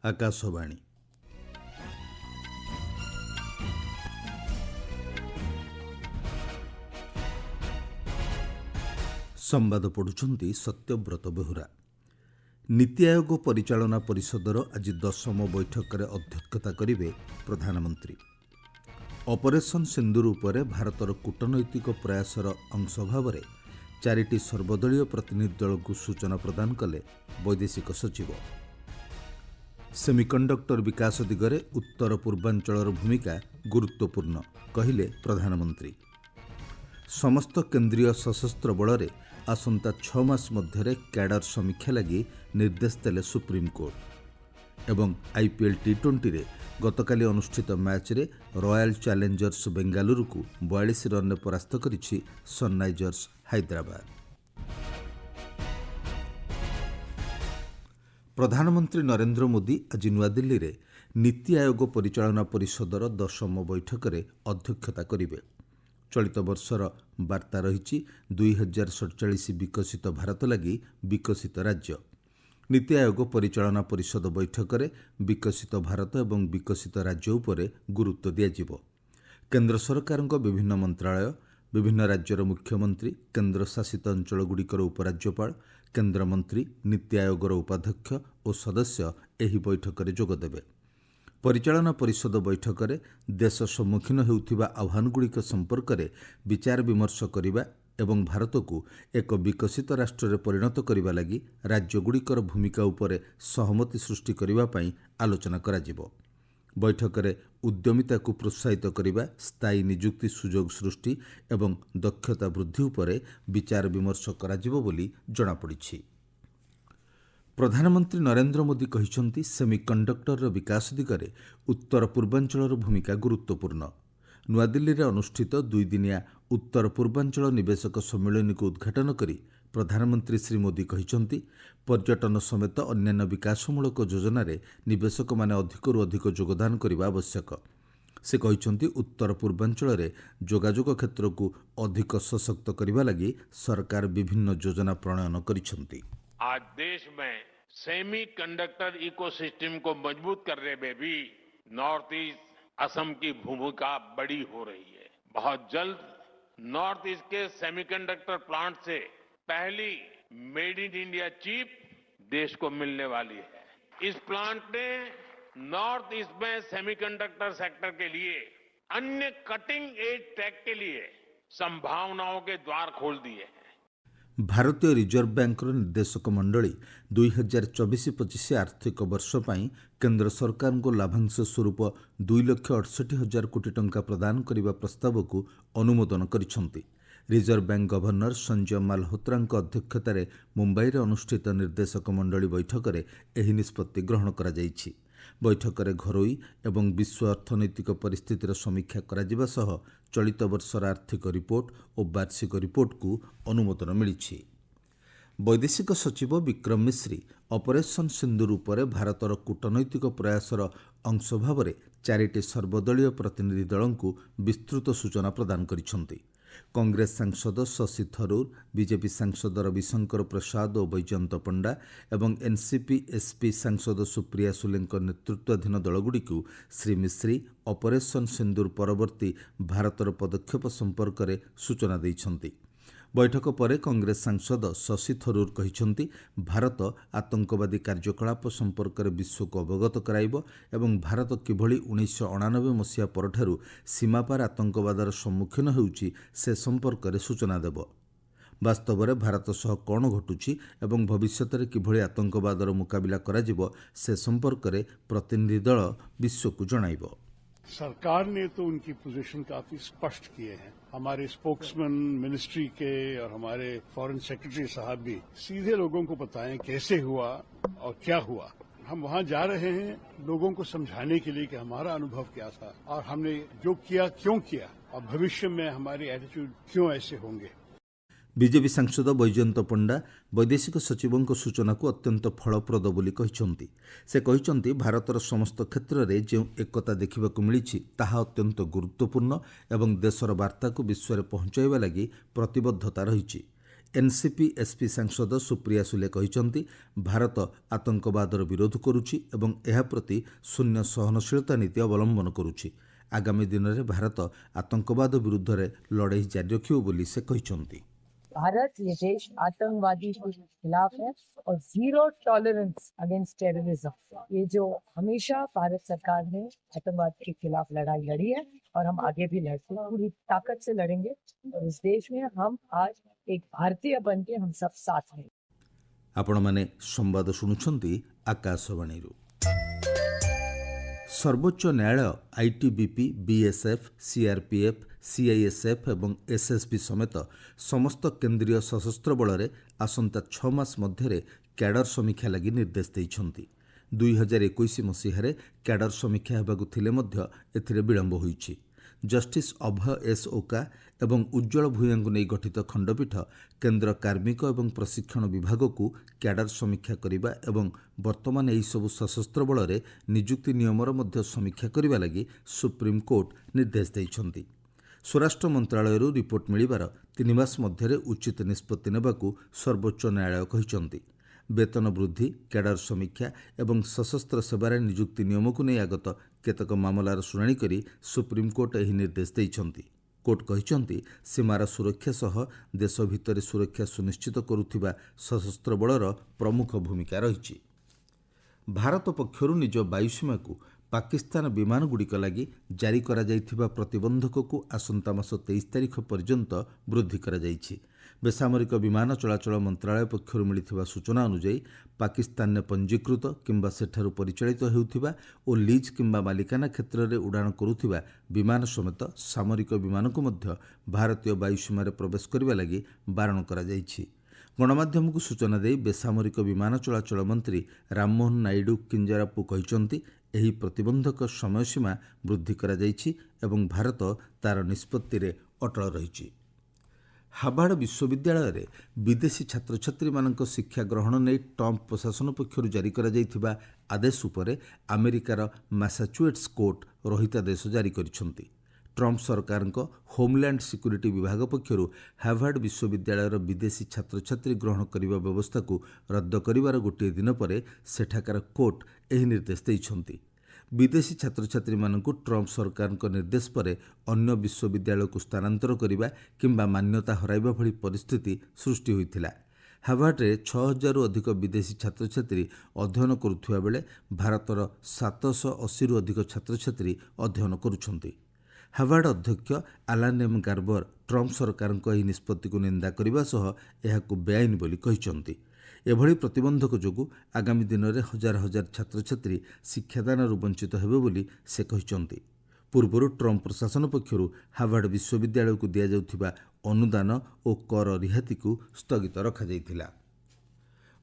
ଆକାଶବାଣୀ। ସମ୍ବାଦ ପଢ଼ୁଛନ୍ତି ସତ୍ୟବ୍ରତ ବେହୁରା। ନୀତି ଆୟୋଗ ପରିଚାଳନା ପରିଷଦର ଆଜି 10ମ ବୈଠକରେ ଅଧ୍ୟକ୍ଷତା କରିବେ ପ୍ରଧାନମନ୍ତ୍ରୀ। ଅପରେସନ୍ ସିନ୍ଦୁର ଉପରେ ଭାରତର କୂଟନୈତିକ ପ୍ରୟାସର ଅଂଶ ଭାବରେ 4ଟି ସର୍ବଦଳୀୟ ପ୍ରତିନିଧି ଦଳକୁ ସୂଚନା ପ୍ରଦାନ କଲେ ବୈଦେଶିକ ସଚିବ। ସେମିକଣ୍ଡକ୍ଟର ବିକାଶ ଦିଗରେ ଉତ୍ତର ପୂର୍ବାଞ୍ଚଳର ଭୂମିକା ଗୁରୁତ୍ୱପୂର୍ଣ୍ଣ, କହିଲେ ପ୍ରଧାନମନ୍ତ୍ରୀ। ସମସ୍ତ କେନ୍ଦ୍ରୀୟ ସଶସ୍ତ୍ର ବଳରେ ଆସନ୍ତା 6 ମାସ ମଧ୍ୟରେ କ୍ୟାଡର ସମୀକ୍ଷା ଲାଗି ନିର୍ଦ୍ଦେଶ ଦେଲେ ସୁପ୍ରିମକୋର୍ଟ। ଏବଂ IPL T20ରେ ଗତକାଲି ଅନୁଷ୍ଠିତ ମ୍ୟାଚ୍ରେ ରୟାଲ ଚ୍ୟାଲେଞ୍ଜର୍ସ ବେଙ୍ଗାଲୁରୁକୁ 42 ରନ୍ରେ ପରାସ୍ତ କରିଛି ସନ୍ରାଇଜର୍ସ ହାଇଦ୍ରାବାଦ। ପ୍ରଧାନମନ୍ତ୍ରୀ ନରେନ୍ଦ୍ର ମୋଦି ଆଜି ନୂଆଦିଲ୍ଲୀରେ ନୀତି ଆୟୋଗ ପରିଚାଳନା ପରିଷଦର 10ମ ବୈଠକରେ ଅଧ୍ୟକ୍ଷତା କରିବେ। ଚଳିତ ବର୍ଷର ବାର୍ତ୍ତା ରହିଛି 2047 ବିକଶିତ ଭାରତ ଲାଗି ବିକଶିତ ରାଜ୍ୟ। ନୀତି ଆୟୋଗ ପରିଚାଳନା ପରିଷଦ ବୈଠକରେ ବିକଶିତ ଭାରତ ଏବଂ ବିକଶିତ ରାଜ୍ୟ ଉପରେ ଗୁରୁତ୍ୱ ଦିଆଯିବ। କେନ୍ଦ୍ର ସରକାରଙ୍କ ବିଭିନ୍ନ ମନ୍ତ୍ରଣାଳୟ, ବିଭିନ୍ନ ରାଜ୍ୟର ମୁଖ୍ୟମନ୍ତ୍ରୀ, କେନ୍ଦ୍ରଶାସିତ ଅଞ୍ଚଳଗୁଡ଼ିକର ଉପରାଜ୍ୟପାଳ, କେନ୍ଦ୍ରମନ୍ତ୍ରୀ, ନୀତି ଆୟୋଗର ଉପାଧ୍ୟକ୍ଷ ଓ ସଦସ୍ୟ ଏହି ବୈଠକରେ ଯୋଗଦେବେ। ପରିଚାଳନା ପରିଷଦ ବୈଠକରେ ଦେଶ ସମ୍ମୁଖୀନ ହେଉଥିବା ଆହ୍ୱାନଗୁଡ଼ିକ ସମ୍ପର୍କରେ ବିଚାର ବିମର୍ଶ କରିବା ଏବଂ ଭାରତକୁ ଏକ ବିକଶିତ ରାଷ୍ଟ୍ରରେ ପରିଣତ କରିବା ଲାଗି ରାଜ୍ୟଗୁଡ଼ିକର ଭୂମିକା ଉପରେ ସହମତି ସୃଷ୍ଟି କରିବା ପାଇଁ ଆଲୋଚନା କରାଯିବ। ବୈଠକରେ ଉଦ୍ୟମିତାକୁ ପ୍ରୋତ୍ସାହିତ କରିବା, ସ୍ଥାୟୀ ନିଯୁକ୍ତି ସୁଯୋଗ ସୃଷ୍ଟି ଏବଂ ଦକ୍ଷତା ବୃଦ୍ଧି ଉପରେ ବିଚାର ବିମର୍ଶ କରାଯିବ ବୋଲି ଜଣାପଡ଼ିଛି। ପ୍ରଧାନମନ୍ତ୍ରୀ ନରେନ୍ଦ୍ର ମୋଦି କହିଛନ୍ତି, ସେମିକଣ୍ଡକ୍ଟରର ବିକାଶ ଦିଗରେ ଉତ୍ତର ପୂର୍ବାଞ୍ଚଳର ଭୂମିକା ଗୁରୁତ୍ୱପୂର୍ଣ୍ଣ। ନୂଆଦିଲ୍ଲୀରେ ଅନୁଷ୍ଠିତ 2 ଦିନିଆ ଉତ୍ତର ପୂର୍ବାଞ୍ଚଳ ନିବେଶକ ସମ୍ମିଳନୀକୁ ଉଦ୍ଘାଟନ କରି ପ୍ରଧାନମନ୍ତ୍ରୀ ଶ୍ରୀ ମୋଦି କହିଛନ୍ତି, ପର୍ଯ୍ୟଟନ ସମେତ ଅନ୍ୟାନ୍ୟ ବିକାଶମୂଳକ ଯୋଜନାରେ ନିବେଶକମାନେ ଅଧିକରୁ ଅଧିକ ଯୋଗଦାନ କରିବା ଆବଶ୍ୟକ। ସେ କହିଛନ୍ତି, ଉତ୍ତର ପୂର୍ବାଞ୍ଚଳରେ ଯୋଗାଯୋଗ କ୍ଷେତ୍ରକୁ ଅଧିକ ସଶକ୍ତ କରିବା ଲାଗି ସରକାର ବିଭିନ୍ନ ଯୋଜନା ପ୍ରଣୟନ କରିଛନ୍ତି। आज देश में सेमी कंडक्टर इकोसिस्टम को मजबूत करने में भी नॉर्थ ईस्ट असम की भूमिका बड़ी हो रही है। बहुत जल्द नॉर्थ ईस्ट के सेमीकंडक्टर प्लांट से पहली मेड इन इंडिया चिप देश को मिलने वाली है। इस प्लांट ने नॉर्थ ईस्ट में सेमीकंडक्टर सेक्टर के लिए अन्य कटिंग एज टेक के लिए संभावनाओं के द्वार खोल दिए हैं। ଭାରତୀୟ ରିଜର୍ଭ ବ୍ୟାଙ୍କର ନିର୍ଦ୍ଦେଶକ ମଣ୍ଡଳୀ 2024-25 ଆର୍ଥିକ ବର୍ଷ ପାଇଁ କେନ୍ଦ୍ର ସରକାରଙ୍କୁ ଲାଭାଂଶ ସ୍ୱରୂପ 2,68,000 କୋଟି ଟଙ୍କା ପ୍ରଦାନ କରିବା ପ୍ରସ୍ତାବକୁ ଅନୁମୋଦନ କରିଛନ୍ତି। ରିଜର୍ଭ ବ୍ୟାଙ୍କ ଗଭର୍ଣ୍ଣର ସଞ୍ଜୟ ମାଲହୋତ୍ରାଙ୍କ ଅଧ୍ୟକ୍ଷତାରେ ମୁମ୍ବାଇରେ ଅନୁଷ୍ଠିତ ନିର୍ଦ୍ଦେଶକ ମଣ୍ଡଳୀ ବୈଠକରେ ଏହି ନିଷ୍ପତ୍ତି ଗ୍ରହଣ କରାଯାଇଛି। ବୈଠକରେ ଘରୋଇ ଏବଂ ବିଶ୍ୱ ଅର୍ଥନୈତିକ ପରିସ୍ଥିତିର ସମୀକ୍ଷା କରାଯିବା ସହ ଚଳିତ ବର୍ଷର ଆର୍ଥିକ ରିପୋର୍ଟ ଓ ବାର୍ଷିକ ରିପୋର୍ଟକୁ ଅନୁମୋଦନ ମିଳିଛି। ବୈଦେଶିକ ସଚିବ ବିକ୍ରମ ମିଶ୍ରି ଅପରେସନ୍ ସିନ୍ଦୁର ଉପରେ ଭାରତର କୂଟନୈତିକ ପ୍ରୟାସର ଅଂଶ ଭାବରେ 4ଟି ସର୍ବଦଳୀୟ ପ୍ରତିନିଧି ଦଳଙ୍କୁ ବିସ୍ତୃତ ସୂଚନା ପ୍ରଦାନ କରିଛନ୍ତି। କଂଗ୍ରେସ ସାଂସଦ ଶଶି ଥରୁର, ବିଜେପି ସାଂସଦ ରବିଶଙ୍କର ପ୍ରସାଦ ଓ ବୈଜୟନ୍ତ ପଣ୍ଡା ଏବଂ NCP SP ସାଂସଦ ସୁପ୍ରିୟା ସୁଲେଙ୍କ ନେତୃତ୍ୱାଧୀନ ଦଳଗୁଡ଼ିକୁ ଶ୍ରୀ ମିଶ୍ରି ଅପରେସନ୍ ସିନ୍ଦୁର ପରବର୍ତ୍ତୀ ଭାରତର ପଦକ୍ଷେପ ସମ୍ପର୍କରେ ସୂଚନା ଦେଇଛନ୍ତି। ବୈଠକ ପରେ କଂଗ୍ରେସ ସାଂସଦ ଶଶି ଥରୁର କହିଛନ୍ତି, ଭାରତ ଆତଙ୍କବାଦୀ କାର୍ଯ୍ୟକଳାପ ସମ୍ପର୍କରେ ବିଶ୍ୱକୁ ଅବଗତ କରାଇବ ଏବଂ ଭାରତ କିଭଳି 1999 ମସିହା ପରଠାରୁ ସୀମାପାର ଆତଙ୍କବାଦର ସମ୍ମୁଖୀନ ହେଉଛି ସେ ସମ୍ପର୍କରେ ସୂଚନା ଦେବ। ବାସ୍ତବରେ ଭାରତ ସହ କ'ଣ ଘଟୁଛି ଏବଂ ଭବିଷ୍ୟତରେ କିଭଳି ଆତଙ୍କବାଦର ମୁକାବିଲା କରାଯିବ ସେ ସମ୍ପର୍କରେ ପ୍ରତିନିଧି ଦଳ ବିଶ୍ୱକୁ ଜଣାଇବ। सरकार ने तो उनकी पोजीशन काफी स्पष्ट किए हैं। हमारे स्पोक्समैन मिनिस्ट्री के और हमारे फॉरेन सेक्रेटरी साहब भी सीधे लोगों को बताएं कैसे हुआ और क्या हुआ। हम वहां जा रहे हैं लोगों को समझाने के लिए कि हमारा अनुभव क्या था और हमने जो किया क्यों किया और भविष्य में हमारे एटीट्यूड क्यों ऐसे होंगे। ବିଜେପି ସାଂସଦ ବୈଜୟନ୍ତ ପଣ୍ଡା ବୈଦେଶିକ ସଚିବଙ୍କ ସୂଚନାକୁ ଅତ୍ୟନ୍ତ ଫଳପ୍ରଦ ବୋଲି କହିଛନ୍ତି। ସେ କହିଛନ୍ତି, ଭାରତର ସମସ୍ତ କ୍ଷେତ୍ରରେ ଯେଉଁ ଏକତା ଦେଖିବାକୁ ମିଳିଛି ତାହା ଅତ୍ୟନ୍ତ ଗୁରୁତ୍ୱପୂର୍ଣ୍ଣ ଏବଂ ଦେଶର ବାର୍ତ୍ତାକୁ ବିଶ୍ୱରେ ପହଞ୍ଚାଇବା ଲାଗି ପ୍ରତିବଦ୍ଧତା ରହିଛି। एनसीपी एसपी सांसद सुप्रिया सुले कहिଛନ୍ତି भारत आतंकवादर विरोध करुछि एवं एहा प्रति शून्य सहनशीलता नीति अवलंबन करुछि। आगामी दिन में भारत आतंकवाद विरुद्ध रे लड़ाई जारी रखिबो बोली से कहिଛନ୍ତି। भारत ये देश आतंकवादी के खिलाफ है और जीरो टॉलरेंस अगेंस्ट टेररिज्म। ये जो हमेशा भारत सरकार ने आतंकवाद के खिलाफ लड़ाई लड़ी है और हम आगे भी लड़ते हैं, पूरी ताकत से लड़ेंगे। और इस देश में हम आज एक भारतीय बन के हम सब साथ हैं। आपण माने संवाद शुणुछंती आकाशवाणी। सर्वोच्च न्यायालय आईटीबीपी, बीएसएफ, सीआरपीएफ, सीआईएसएफ एवं एसएसबी समेत समस्त केंद्रीय सशस्त्र बल आसंता 6 मास मध्य कैडर समीक्षा लगी निर्देश देइछंती। 2021 मसीह कैडर समीक्षा हेबाकु थिले मध्य एथिरे विलंब होईछि। जस्टिस अभय एस ओका एवं उज्ज्वल भूयाଙ୍କୁ ନେଇ ଗଠିତ ଖଣ୍ଡପୀଠ କେନ୍ଦ୍ର कार्मिक एवं प्रशिक्षण विभाग को कैडर समीक्षा करने एवं वर्तमान यही सबु सशस्त्र बल में नियुक्ति नियमर मध्य समीक्षा करने लगी सुप्रीमकोर्ट निर्देश देइछंती। स्वराष्ट्र मंत्रालय रिपोर्ट मिलिबार 3 मास मध्य उचित निष्पत्ति नेबाकू सर्वोच्च न्यायालय कहिछंती। वेतन वृद्धि, कैडर समीक्षा एवं सशस्त्र सेवार नियुक्ति नियम को नहीं आगत केतक मामलार शुणाणी करी सुप्रीमकोर्ट यह निर्देश देइछंती। कोर्ट कहिछंती सीमार सुरक्षा सह देश भितर सुरक्षा सुनिश्चित करुथिबा सशस्त्र बलर प्रमुख भूमिका रहिछि। भारत पक्षरु निज वायुसीमा को पाकिस्तान विमानगुड़िक लगी जारी करा जाइथिबा प्रतिबंधक को आसंता मास 23 तारिख पर्यंत वृद्धि करा जाइछि। बेसामरिक विमान चलाचल मंत्रालय पक्षरु मिलिथिबा सूचना अनुसार पाकिस्तान ने पंजीकृत किंबा सेठारु परिचालित हेउथिबा ओ लीज किंबा मालिकाना क्षेत्र में उड़ान करुथिबा विमान समेत सामरिक विमान को मध्य भारतीय वायुसीमा प्रवेश करने लगी बारण करा जाइछि। गणमाध्यम को सूचना दे बेसामरिक विमान चलाचल मंत्री राममोहन नायडू किंजारापू कहिछंती एही प्रतिबंधक समयसीमा वृद्धि करा जाइछि एवं भारत तार निष्पत्ति रे अटल रहिछि। हार्वर्ड विश्वविद्यालय रे विदेशी छात्र छात्री मानक शिक्षा ग्रहण नहीं ट्रंप प्रशासन पक्षरु जारी करा जाइथिबा आदेश उपरे अमेरिकार मैसाचुसेट्स कोर्ट रहितादेश जारी करिसंती। ट्रंप सरकार होमलैंड सिक्यूरिटी विभाग पक्षरु हार्वर्ड विश्वविद्यालय विदेशी छात्र छात्री ग्रहण करने व्यवस्था को रद्द करिवार गोटे दिन पर सेठाकार कोर्ट एही निर्देश देइछंती। विदेशी छात्र छात्री मानकु ट्रंप सरकार निर्देश पर अन्य विश्वविद्यालय को स्थानांतर करने किंबा मान्यता हराइबा भली परिस्थिति सृष्टि होइथिला। हार्वर्ड रे 6000 रु अधिक विदेशी छात्र छात्री अध्ययन करुथुवा बेले भारतर 780 रु अधिक छात्र छात्री अध्ययन करुछंती। हार्वर्ड अध्यक्ष आलान एम गार्बर ट्रंप सरकार यह निष्पत्ति को निंदा करने सह यह बेआईन बोली कहिछंती। एभली प्रतिबंधक जोगु आगामी दिन में हजार हजार छात्र छात्री शिक्षादान वंचित हेबे बोली से कहिछंती। पूर्व ट्रंप प्रशासन पक्षरु हार्वर्ड विश्वविद्यालय को दिया जाउथिबा अनुदान और कर रिहाती को स्थगित रखा जाइथिला।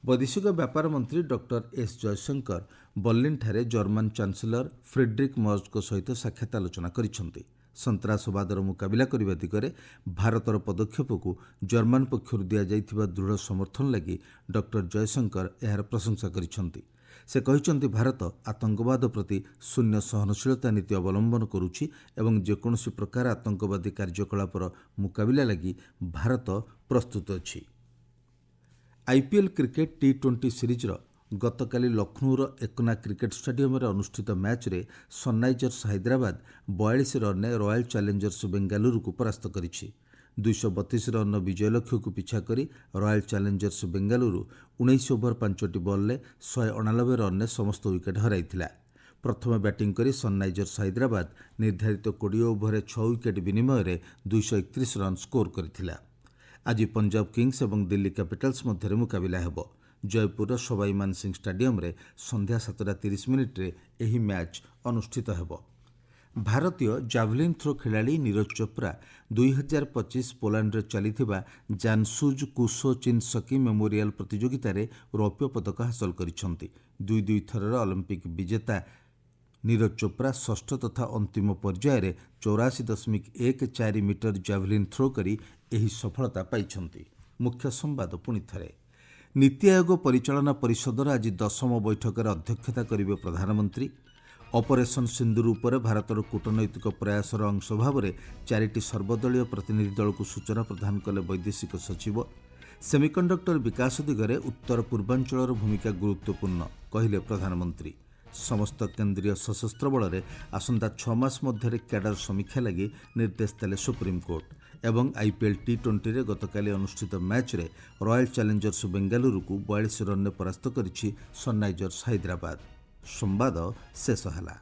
वैदेशिक व्यापार मंत्री डॉक्टर एस जयशंकर बर्लिन ठारे जर्मन चांसलर फ्रेडरिक मर्ज को सहित साक्षात आलोचना करिसंती। सन्त्रासवादर मुकाबिला करने दिगरे भारतर पदक्षेप को जर्मन पक्षरु दिया जाइथिबा दृढ़ समर्थन लगी डॉक्टर जयशंकर यार प्रशंसा करिसंती। से कहिसंती भारत आतंकवाद प्रति शून्य सहनशीलता नीति अवलंबन करुछि एवं जेकोसी प्रकार आतंकवादी कार्यकलापर मुकाबिला लगी भारत प्रस्तुत अछि। आईपीएल क्रिकेट टी20 सीरीज गतकाली लखनऊर एकना क्रिकेट स्टेडियम में अनुष्ठित मैच रे Sunrisers Hyderabad 42 run royal Challengers Bengaluru को परास्त करिछि। 232 रन विजय लक्ष्य को पिछा करी royal Challengers Bengaluru 19 over 5 ball 189 run समस्त विकेट हराइथिला। प्रथम बैटिंग करी सनराइजर्स हैदराबाद निर्धारित 20 ओवर 6 विकेट विनिमय 231 रन स्कोर करिथिला। आज पंजाब किंग्स और दिल्ली कैपिटल्स मध्य मुकाबिला हेबो। जयपुर सवाई मानसिंह स्टेडियम रे संध्या 7:30 रे एही मैच अनुष्ठित हेबो। भारतीय जावलिन थ्रो खिलाड़ी नीरज चोप्रा 2025 पोलैंड रे चलिथिबा जानसुज कुसोचिनस्की मेमोरियल प्रतियोगिता रे रौप्य पदक हासिल करिसंती। 2 थरर ओलंपिक विजेता नीरज चोप्रा षष्ठ तथा अंतिम पर्यायर 84.14 मीटर जावलिन थ्रो करी एही सफलता पाइछंती। मुख्य संवाद पुणी थरे। नीति आयोग परिचालना परिषदर आज 10म बैठक अध्यक्षता करेंगे प्रधानमंत्री। ऑपरेशन सिंदूर उपर भारतर कूटनैतिक प्रयासर अंश भाव 4टी सर्वदलीय प्रतिनिधि दल को सूचना प्रदान कले वैदेशिक सचिव। सेमिकंडक्टर विकास दिगरे उत्तर पूर्वांचल भूमिका गुरुत्वपूर्ण कहले प्रधानमंत्री। समस्त केंद्रीय सशस्त्र बल में आसंता 6 मास मध्य कैडर समीक्षा लगी निर्देश देले सुप्रीमकोर्ट। एवं आईपीएल टी20 गतकाली अनुष्ठित मैच रे रॉयल चैलेंजर्स बेंगालुरु को 42 रन परास्त करिछि सनराइजर्स हैदराबाद। संवाद शेष हला।